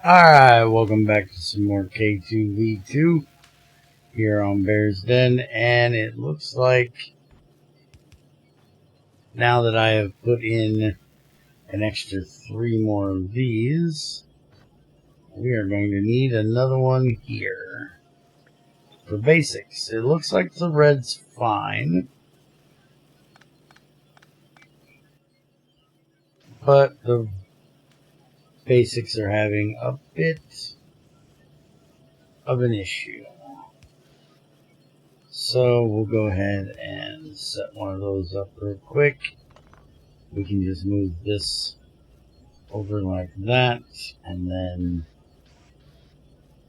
Alright, welcome back to some more K2V2 here on Bear's Den, and it looks like now that I have put in an extra 3 more of these, we are going to need another one here. For basics, it looks like the red's fine, but the basics are having a bit of an issue. So we'll go ahead and set one of those up real quick. We can just move this over like that, and then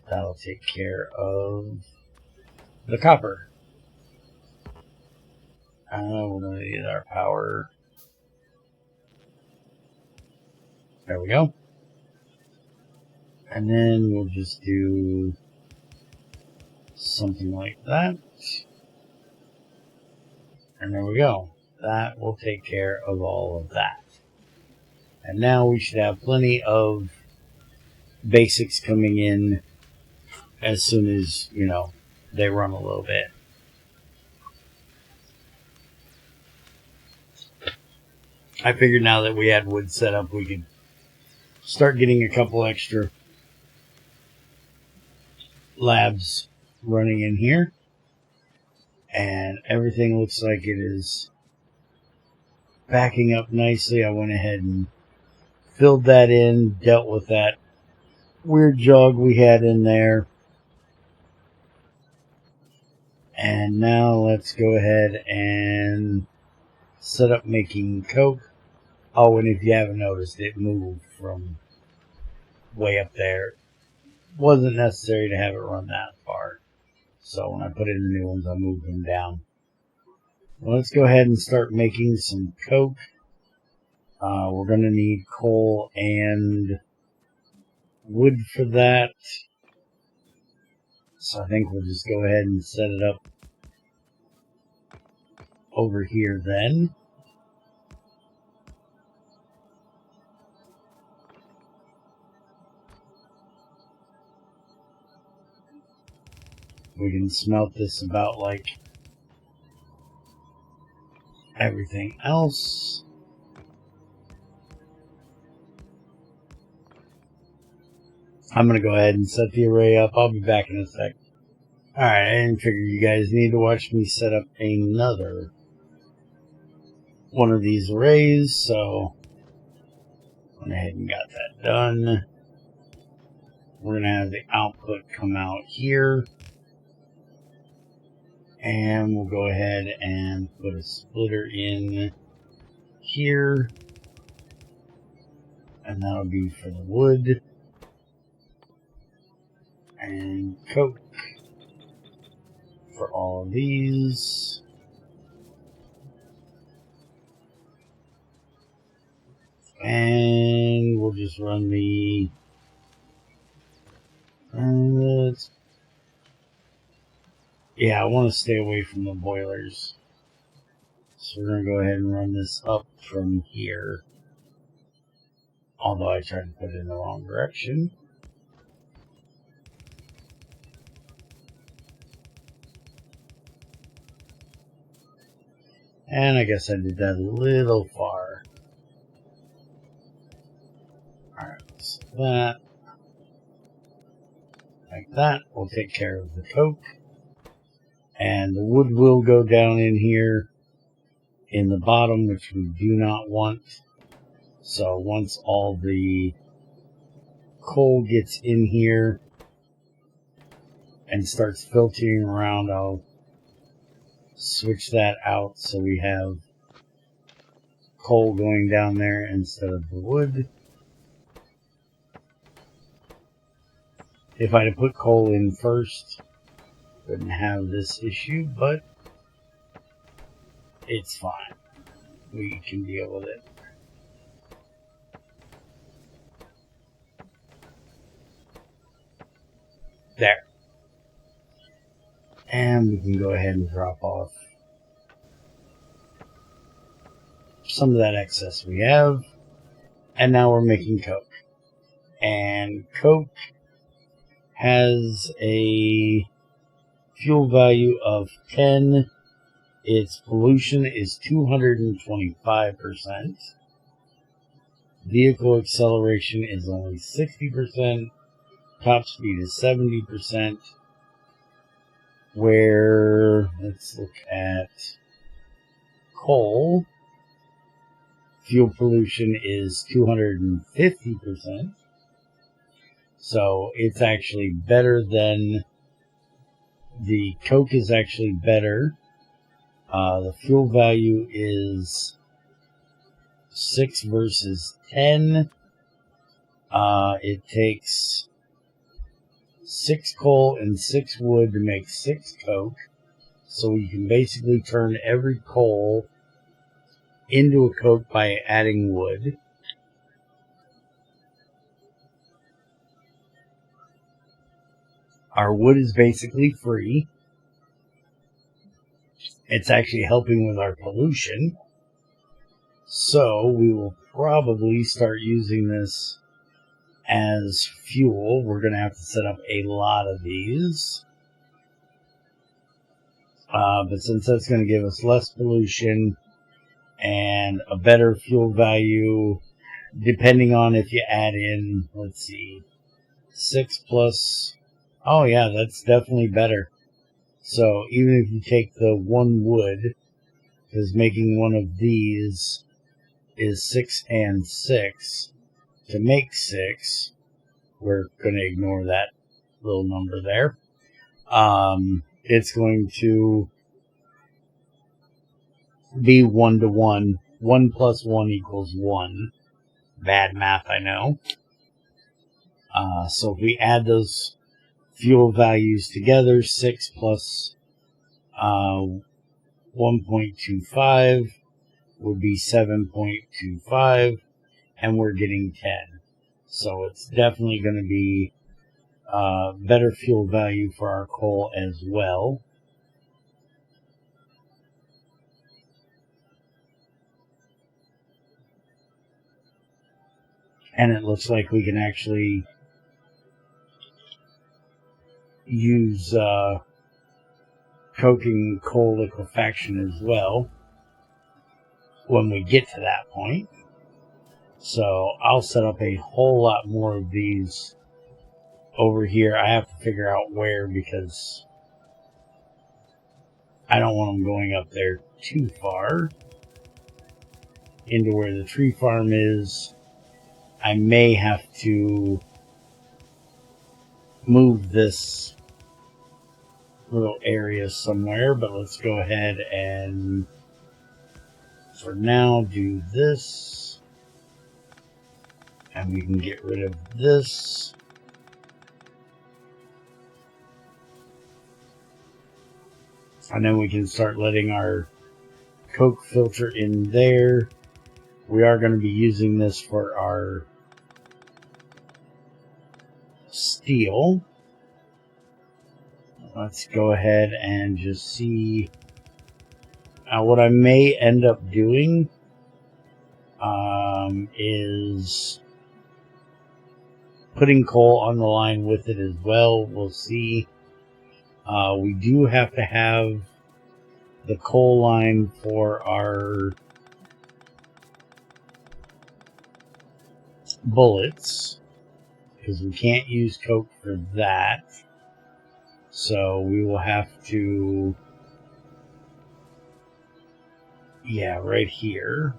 that'll take care of the copper. We're going to need our power. There we go. And then we'll just do something like that. And there we go. That will take care of all of that. And now we should have plenty of basics coming in as soon as, they run a little bit. I figured now that we had wood set up, we could start getting a couple extra labs running in here. And everything looks like it is backing up nicely. I went ahead and filled that in, dealt with that weird jog we had in there. And now let's go ahead and set up making coke. Oh, and if you haven't noticed, it moved from way up there. Wasn't necessary to have it run that far. So when I put in the new ones, I moved them down. Well, let's go ahead and start making some coke. We're going to need coal and wood for that. So I think we'll just go ahead and set it up over here then. We can smelt this about like everything else. I'm going to go ahead and set the array up. I'll be back in a sec. Alright, I didn't figure you guys need to watch me set up another one of these arrays, so went ahead and got that done. We're going to have the output come out here. And we'll go ahead and put a splitter in here. And that'll be for the wood. And coke for all of these. And we'll just run the... yeah, I want to stay away from the boilers. So we're going to go ahead and run this up from here. Although I tried to put it in the wrong direction. And I guess I did that a little far. Alright, so that. Like that will take care of the coke. And the wood will go down in here in the bottom, which we do not want. So once all the coal gets in here and starts filtering around, I'll switch that out so we have coal going down there instead of the wood. If I'd have put coal in first, wouldn't have this issue, but it's fine. We can deal with it. There. And we can go ahead and drop off some of that excess we have. And now we're making coke. And And coke has a fuel value of 10. Its pollution is 225%. Vehicle acceleration is only 60%. Top speed is 70%. Where, let's look at coal. Fuel pollution is 250%. So it's actually better than the coke is actually better. The fuel value is 6 versus 10. It takes 6 coal and 6 wood to make 6 coke. So we can basically turn every coal into a coke by adding wood. Our wood is basically free. It's actually helping with our pollution. So we will probably start using this as fuel. We're going to have to set up a lot of these. But since that's going to give us less pollution and a better fuel value, depending on if you add in, let's see, 6 plus, oh yeah, that's definitely better. So even if you take the 1 wood, because making one of these is 6 and 6, to make 6, we're going to ignore that little number there. It's going to be 1 to 1. 1 plus 1 equals 1. Bad math, I know. So if we add those fuel values together, 6 plus 1.25 would be 7.25, and we're getting 10. So it's definitely going to be better fuel value for our coal as well. And it looks like we can actually use coking coal liquefaction as well when we get to that point. So I'll set up a whole lot more of these over here. I have to figure out where, because I don't want them going up there too far into where the tree farm is. I may have to move this little area somewhere, but let's go ahead and for now do this, and we can get rid of this. And then we can start letting our coke filter in there. We are going to be using this for our steel. Let's go ahead and just see. What I may end up doing is putting coal on the line with it as well. We'll see. We do have to have the coal line for our bullets, because we can't use coke for that. So we will have to, yeah, right here,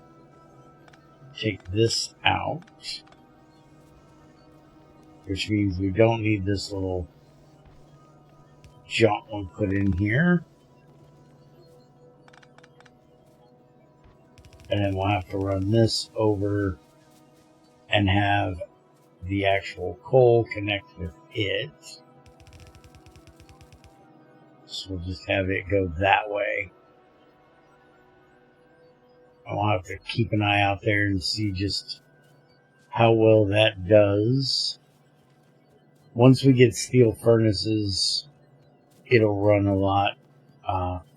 take this out, which means we don't need this little jump we put in here. And then we'll have to run this over and have the actual coal connect with it. So we'll just have it go that way. I'll have to keep an eye out there and see just how well that does. Once we get steel furnaces, it'll run a lot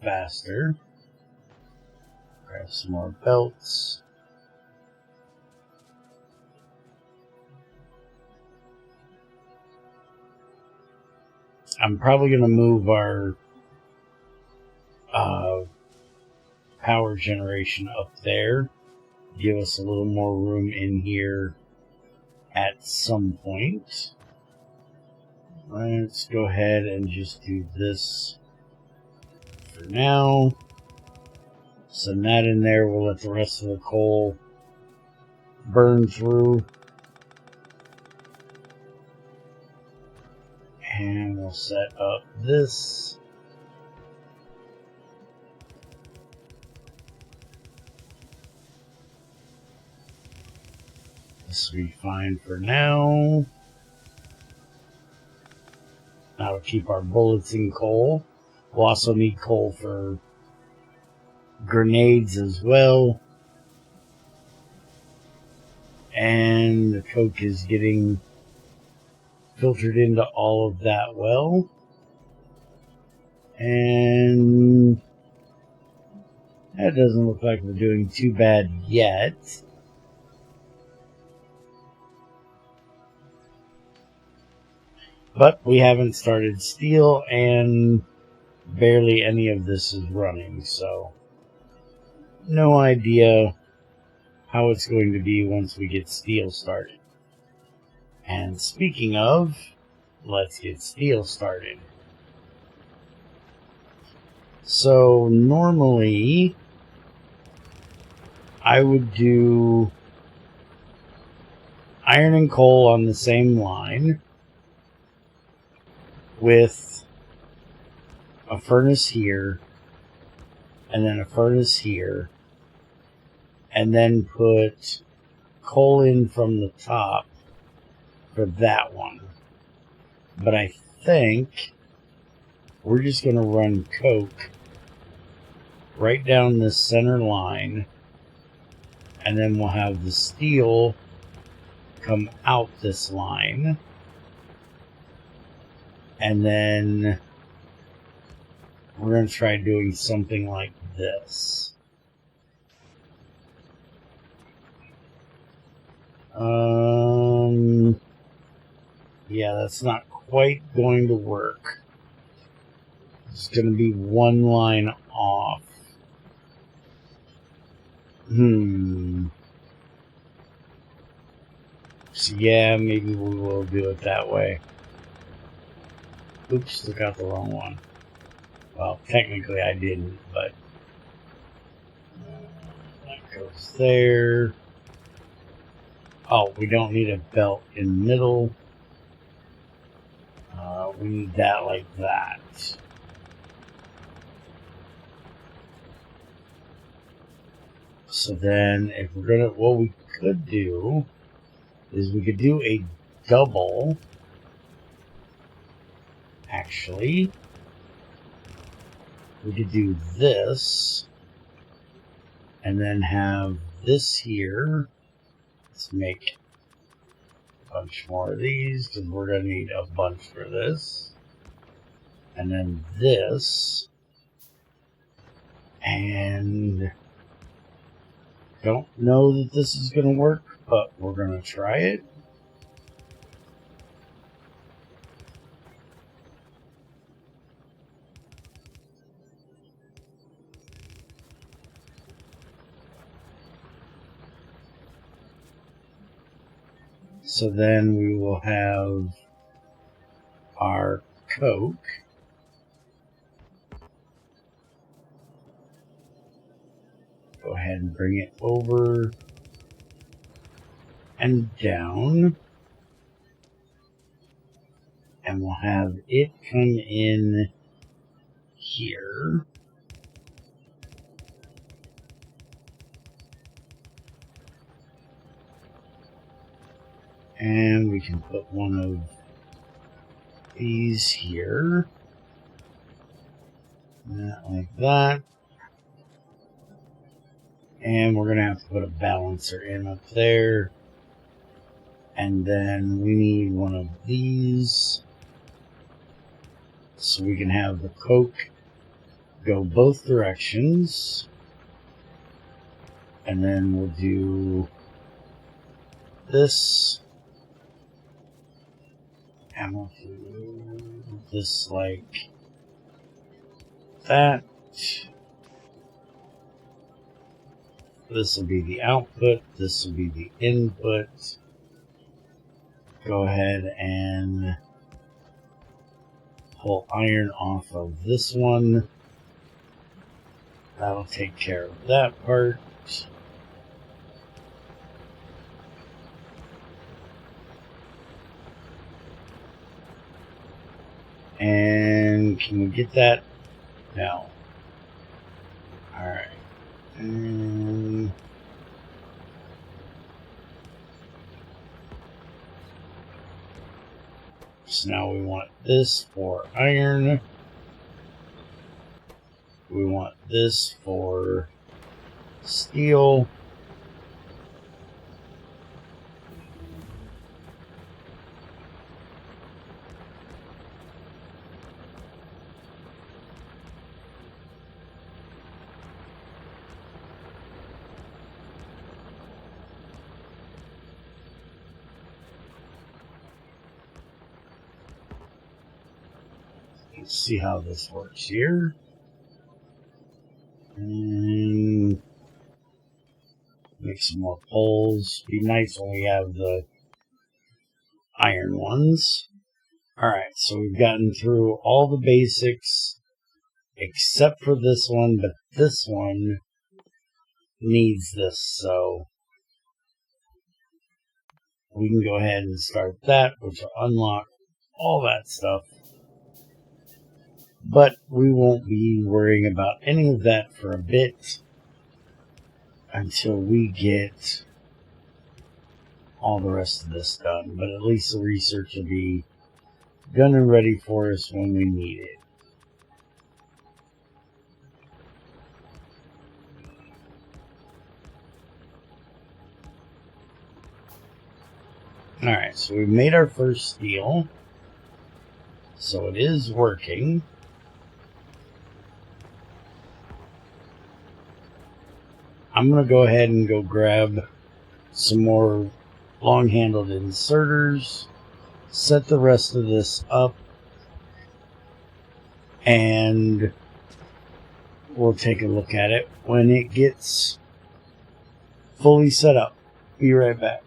faster. Grab some more belts. I'm probably going to move our power generation up there. Give us a little more room in here at some point. Let's go ahead and just do this for now. Send that in there. We'll let the rest of the coal burn through. And we'll set up this. This will be fine for now. That'll keep our bullets in coal. We'll also need coal for grenades as well. And the coke is getting filtered into all of that well. And that doesn't look like we're doing too bad yet. But we haven't started steel, and barely any of this is running, so no idea how it's going to be once we get steel started. And speaking of, let's get steel started. So normally I would do iron and coal on the same line with a furnace here and then a furnace here, and then put coal in from the top for that one. But I think we're just going to run coke right down this center line, and then we'll have the steel come out this line, and then we're going to try doing something like this. Yeah, that's not quite going to work. It's going to be one line off. So yeah, maybe we will do it that way. Oops, took out the wrong one. Well, technically I didn't, but that goes there. Oh, we don't need a belt in the middle. We need that like that. So then, if we're gonna, what we could do is we could do a double. Actually, we could do this and then have this here. Let's make a bunch more of these because we're going to need a bunch for this. And then this. And don't know that this is going to work, but we're going to try it. So then we will have our coke. Go ahead and bring it over and down. And we'll have it come in here. And we can put one of these here. Like that. And we're going to have to put a balancer in up there. And then we need one of these. So we can have the coke go both directions. And then we'll do this. I'm going to do this like that. This will be the output. This will be the input. Go ahead and pull iron off of this one. That'll take care of that part. And can we get that? No. Alright. And so now we want this for iron. We want this for steel. Let's see how this works here. And make some more poles. Be nice when we have the iron ones. Alright, so we've gotten through all the basics except for this one, but this one needs this, so we can go ahead and start that, which will unlock all that stuff. But we won't be worrying about any of that for a bit until we get all the rest of this done. But at least the research will be done and ready for us when we need it. Alright, so we've made our first steel. So it is working. I'm going to go ahead and go grab some more long-handled inserters, set the rest of this up, and we'll take a look at it when it gets fully set up. Be right back.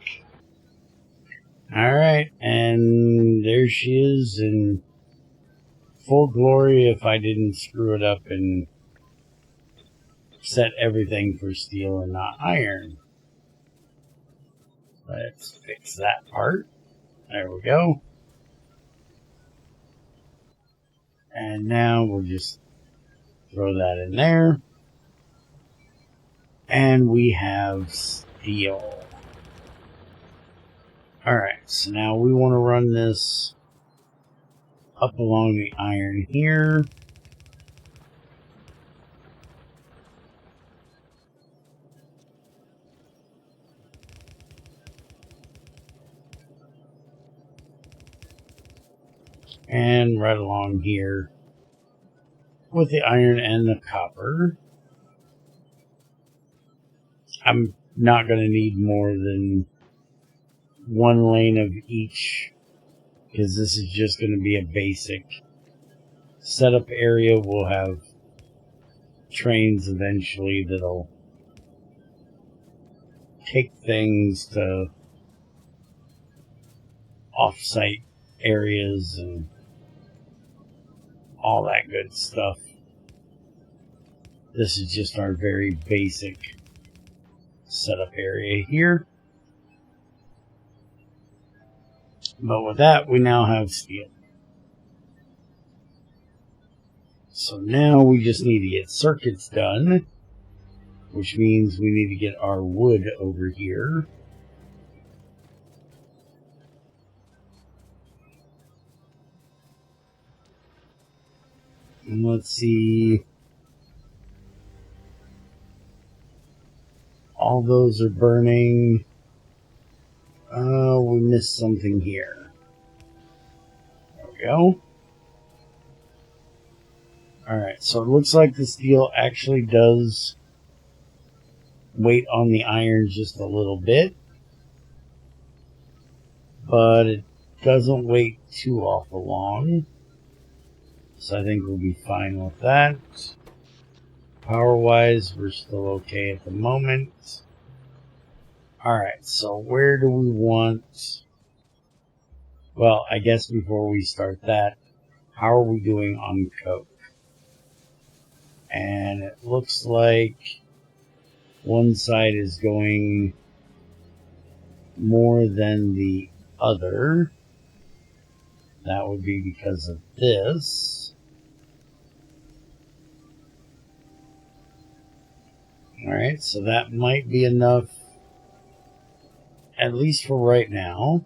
Alright, and there she is in full glory if I didn't screw it up and set everything for steel and not iron. Let's fix that part. There we go. And now we'll just throw that in there. And we have steel. Alright, so now we want to run this up along the iron here. And right along here with the iron and the copper. I'm not going to need more than one lane of each, because this is just going to be a basic setup area. We'll have trains eventually that'll take things to off-site areas and all that good stuff. This is just our very basic setup area here. But with that, we now have steel. So now we just need to get circuits done, which means we need to get our wood over here. And let's see. All those are burning. We missed something here. There we go. Alright, so it looks like the steel actually does wait on the iron just a little bit. But doesn't wait too awful long. So I think we'll be fine with that. Power-wise, we're still okay at the moment. Alright, so where do we want... Well, I guess before we start that, how are we doing on coke? And it looks like one side is going more than the other. That would be because of this. Alright, so that might be enough, at least for right now.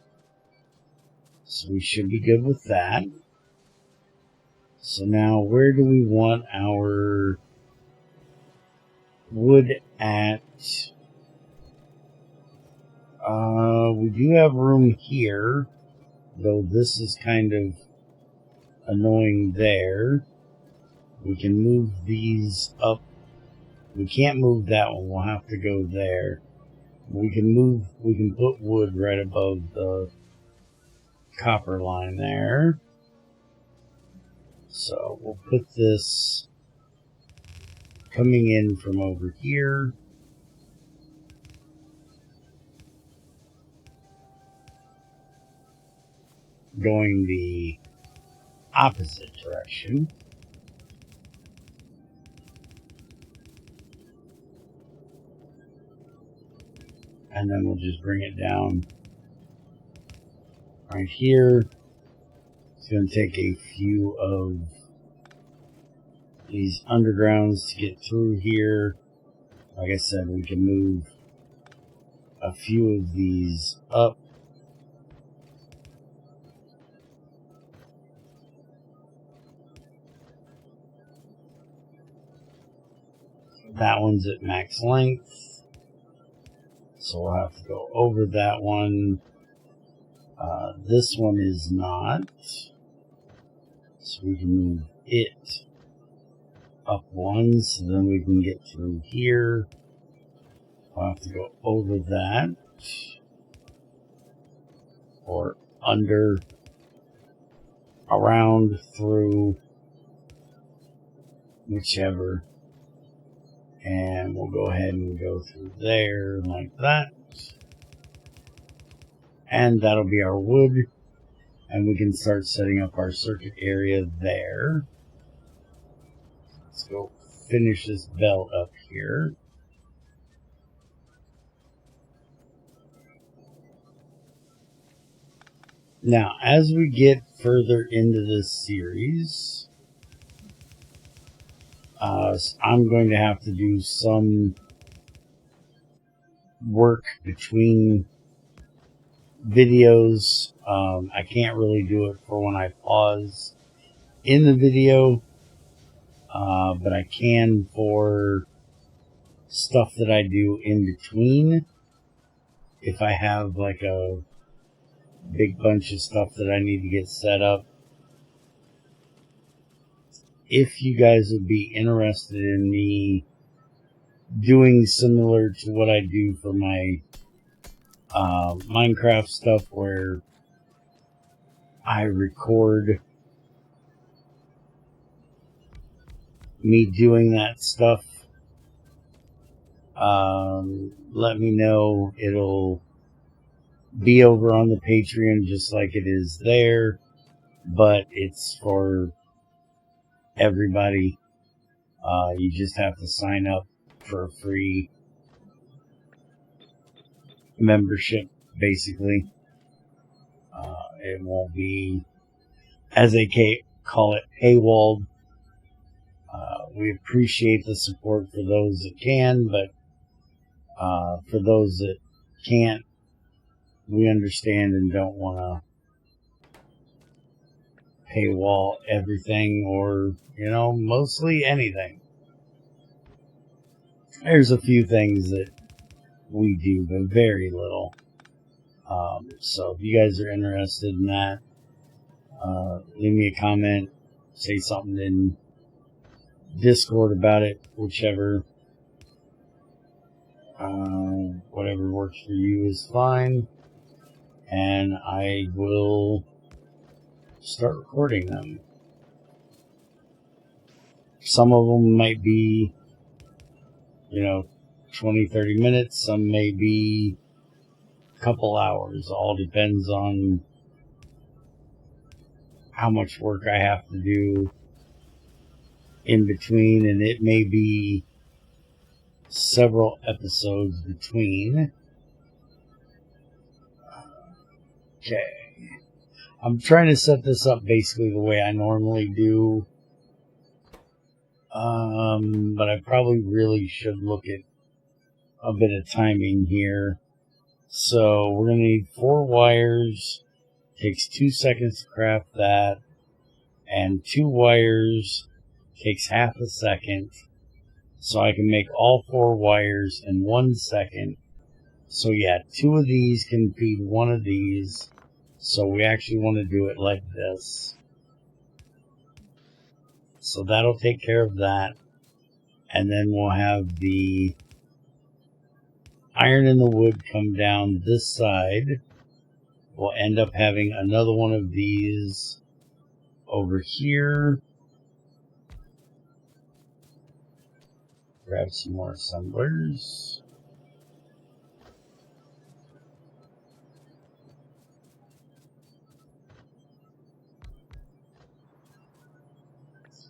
So we should be good with that. So now where do we want our wood at? We do have room here, though this is kind of annoying there. We can move these up. We can't move that one. We'll have to go there. We can put wood right above the copper line there. So we'll put this coming in from over here. Going the opposite direction. And then we'll just bring it down right here. It's going to take a few of these undergrounds to get through here. Like I said, we can move a few of these up. That one's at max length, so we'll have to go over that one. This one is not, so we can move it up one, so then we can get through here. We'll have to go over that, or under, around, through, whichever. And we'll go ahead and go through there like that. And that'll be our wood. And we can start setting up our circuit area there. Let's go finish this belt up here. Now, as we get further into this series, I'm going to have to do some work between videos. I can't really do it for when I pause in the video, but I can for stuff that I do in between. If I have like a big bunch of stuff that I need to get set up. If you guys would be interested in me doing similar to what I do for my Minecraft stuff, where I record me doing that stuff, let me know. It'll be over on the Patreon just like it is there, but it's for everybody. You just have to sign up for a free membership, basically. It won't be, as they call it, paywalled. We appreciate the support for those that can, but for those that can't, we understand and don't want to paywall everything, or, mostly anything. There's a few things that we do, but very little. So if you guys are interested in that, leave me a comment, say something in Discord about it, whichever. Whatever works for you is fine. and I will start recording them. Some of them might be, 20, 30 minutes. Some may be a couple hours. All depends on how much work I have to do in between, and it may be several episodes between. Okay. I'm trying to set this up basically the way I normally do. But I probably really should look at a bit of timing here. So we're going to need 4 wires. Takes 2 seconds to craft that. And 2 wires takes half a second. So I can make all 4 wires in 1 second. So yeah, 2 of these can feed 1 of these. So we actually want to do it like this. So that'll take care of that. And then we'll have the iron and the wood come down this side. We'll end up having another one of these over here. Grab some more assemblers.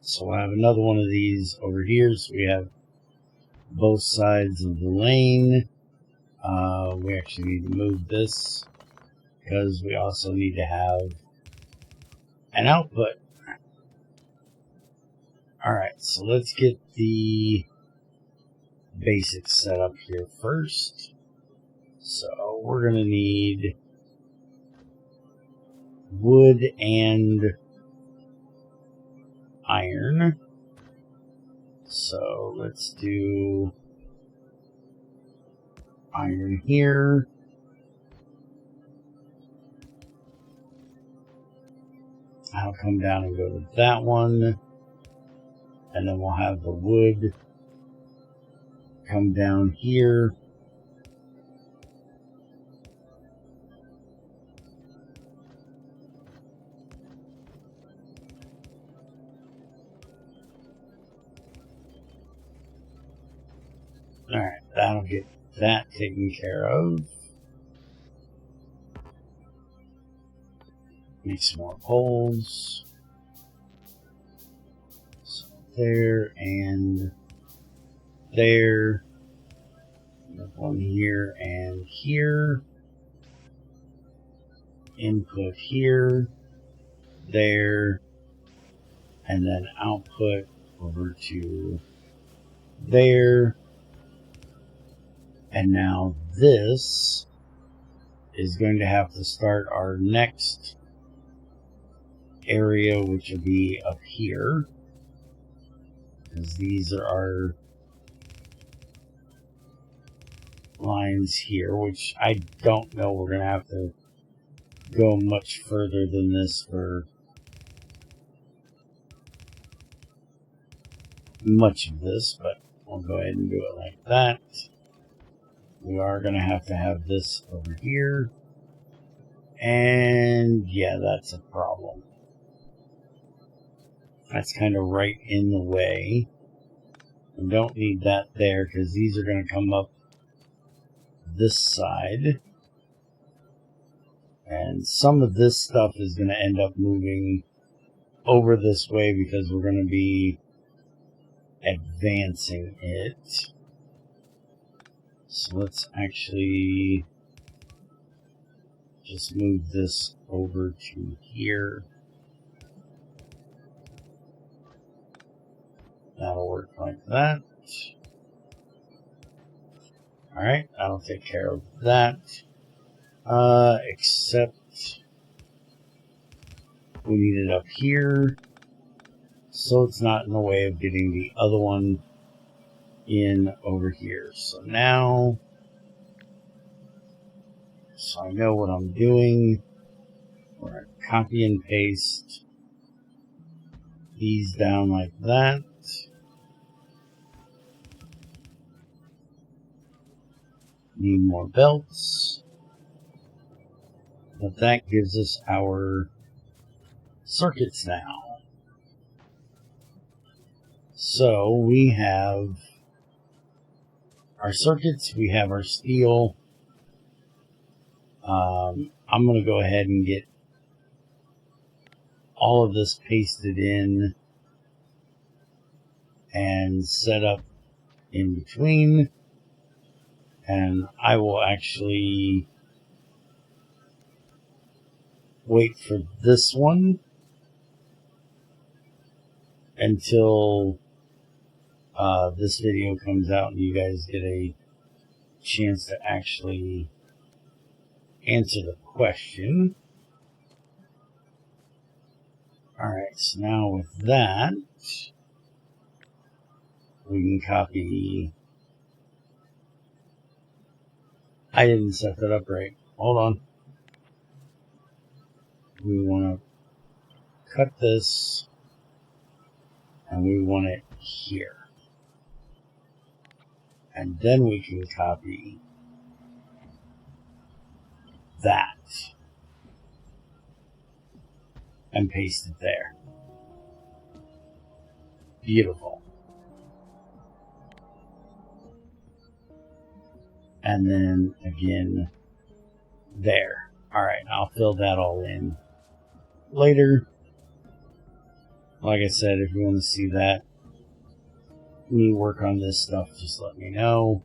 So we'll have another one of these over here. So we have both sides of the lane. We actually need to move this because we also need to have an output. Alright, so let's get the basics set up here first. So we're going to need wood and iron. So let's do iron here. I'll come down and go to that one. And then we'll have the wood come down here. Alright, that'll get that taken care of. Make some more poles. So there and there. One here and here. Input here. There. And then output over to there. And now this is going to have to start our next area, which will be up here, because these are our lines here, which I don't know we're going to have to go much further than this for much of this, but we'll go ahead and do it like that. We are going to have this over here. And yeah, that's a problem. That's kind of right in the way. We don't need that there because these are going to come up this side. And some of this stuff is going to end up moving over this way because we're going to be advancing it. So let's actually just move this over to here. That'll work like that. Alright, that'll take care of that. Except we need it up here, so it's not in the way of getting the other one in over here. So now, so I know what I'm doing. We're going to copy and paste these down like that. Need more belts. But that gives us our circuits now. So we have our circuits, we have our steel. I'm going to go ahead and get all of this pasted in and set up in between. And I will actually wait for this one until this video comes out and you guys get a chance to actually answer the question. Alright, so now with that, we can copy. I didn't set that up right. Hold on. We want to cut this and we want it here. And then we can copy that and paste it there. Beautiful. And then again there. Alright, I'll fill that all in later. Like I said, if you want to see that, me work on this stuff, just let me know.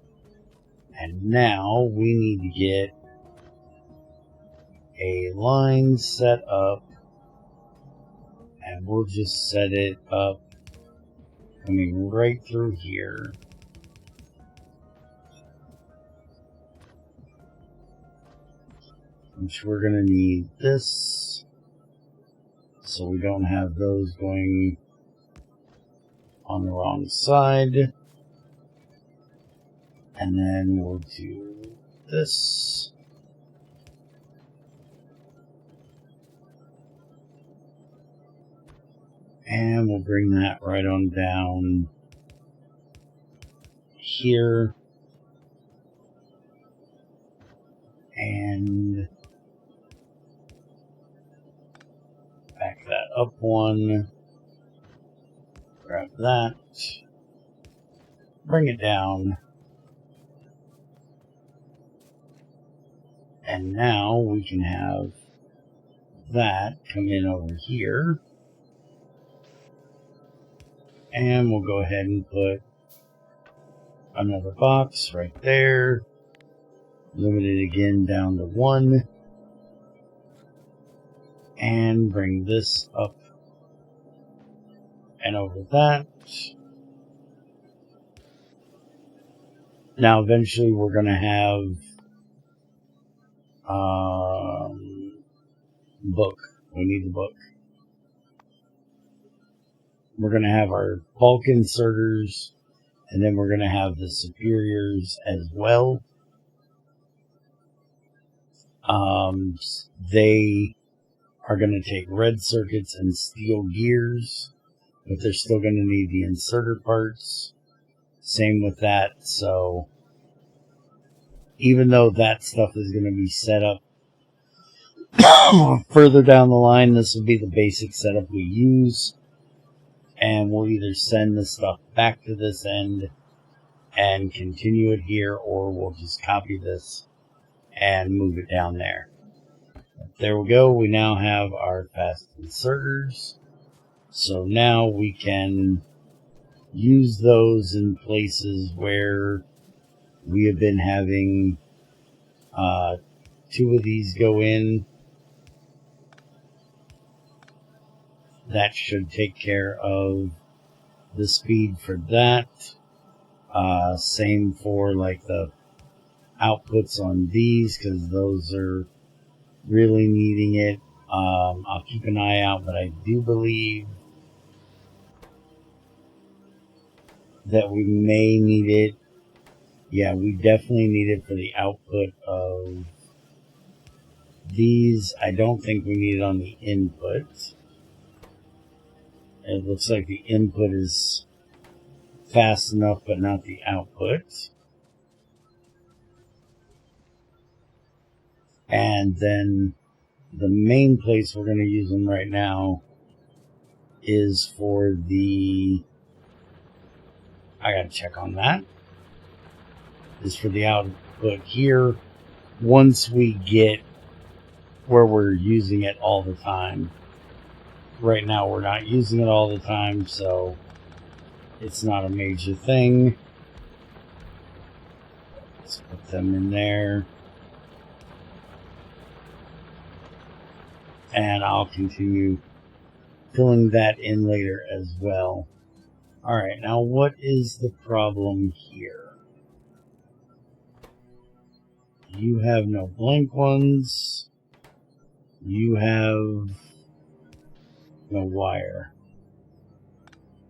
And now we need to get a line set up, and we'll just set it up coming right through here. Which we're going to need this, so we don't have those going on the wrong side. And then we'll do this. And we'll bring that right on down here. And back that up one. Grab that. Bring it down. And now we can have that come in over here. And we'll go ahead and put another box right there. Limit it again down to 1. And bring this up and over that. Now eventually we're going to have book. We need the book. We're going to have our bulk inserters, and then we're going to have the superiors as well. They are going to take red circuits and steel gears, but they're still going to need the inserter parts. Same with that. So even though that stuff is going to be set up further down the line, this will be the basic setup we use. And we'll either send this stuff back to this end and continue it here, or we'll just copy this and move it down there. There we go. We now have our fast inserters. So now we can use those in places where we have been having 2 of these go in. That should take care of the speed for that. Same for like the outputs on these, because those are really needing it. I'll keep an eye out, but I do believe that we may need it. Yeah, we definitely need it for the output of these. I don't think we need it on the input. It looks like the input is fast enough, but not the output. And then the main place we're going to use them right now is for the, I got to check on that, is for the output here once we get where we're using it all the time. Right now we're not using it all the time, so it's not a major thing. Let's put them in there. And I'll continue filling that in later as well. Alright, now what is the problem here? You have no blank ones. You have no wire.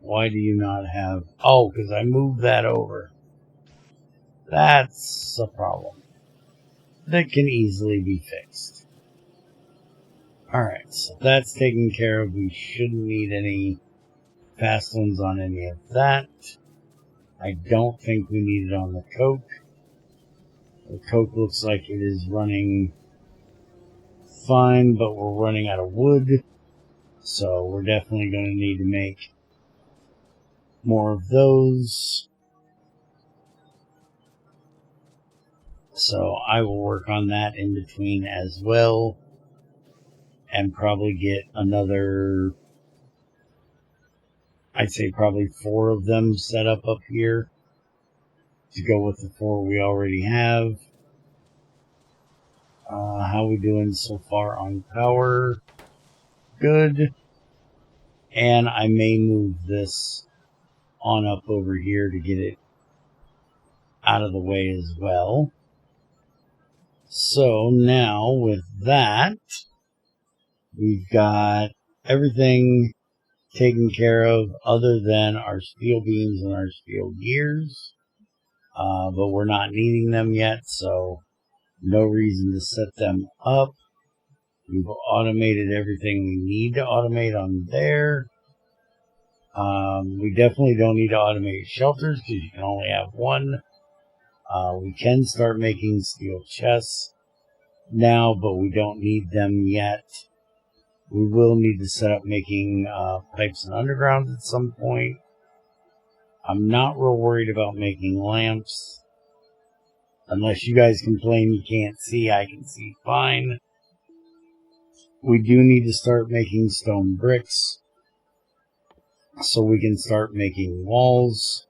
Why do you not have... Oh, because I moved that over. That's a problem that can easily be fixed. Alright, so that's taken care of. We shouldn't need any fast ones on any of that. I don't think we need it on the Coke. The Coke looks like it is running fine, but we're running out of wood. So we're definitely going to need to make more of those. So I will work on that in between as well. And probably get another, I'd say probably 4 of them set up here to go with the 4 we already have. How are we doing so far on power? Good. And I may move this on up over here to get it out of the way as well. So now with that, we've got everything taken care of other than our steel beams and our steel gears. But we're not needing them yet, so no reason to set them up. We've automated everything we need to automate on there. We definitely don't need to automate shelters because you can only have one. We can start making steel chests now, but we don't need them yet. We will need to set up making pipes and underground at some point. I'm not real worried about making lamps. Unless you guys complain you can't see, I can see fine. We do need to start making stone bricks so we can start making walls.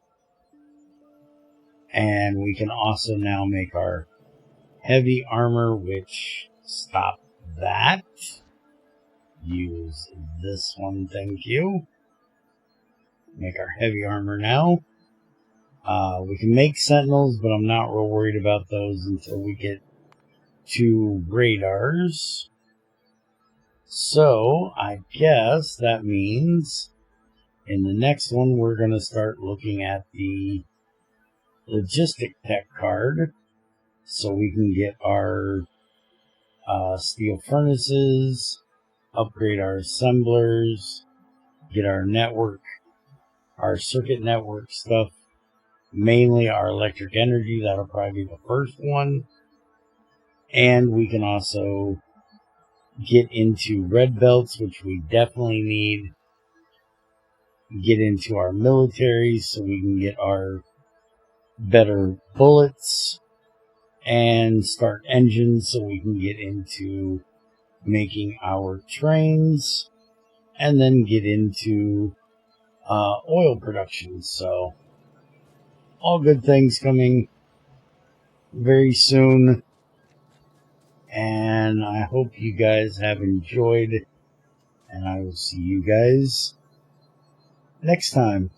And we can also now make our heavy armor, which, stop that. Use this one, thank you. Make our heavy armor now. We can make sentinels, but I'm not real worried about those until we get to radars. So, I guess that means in the next one we're going to start looking at the logistic tech card so we can get our steel furnaces, upgrade our assemblers, get our network, our circuit network stuff, mainly our electric energy. That'll probably be the first one. And we can also get into red belts, which we definitely need. Get into our military so we can get our better bullets. And start engines so we can get into making our trains. And then get into oil production. So, all good things coming very soon. And I hope you guys have enjoyed. And I will see you guys next time.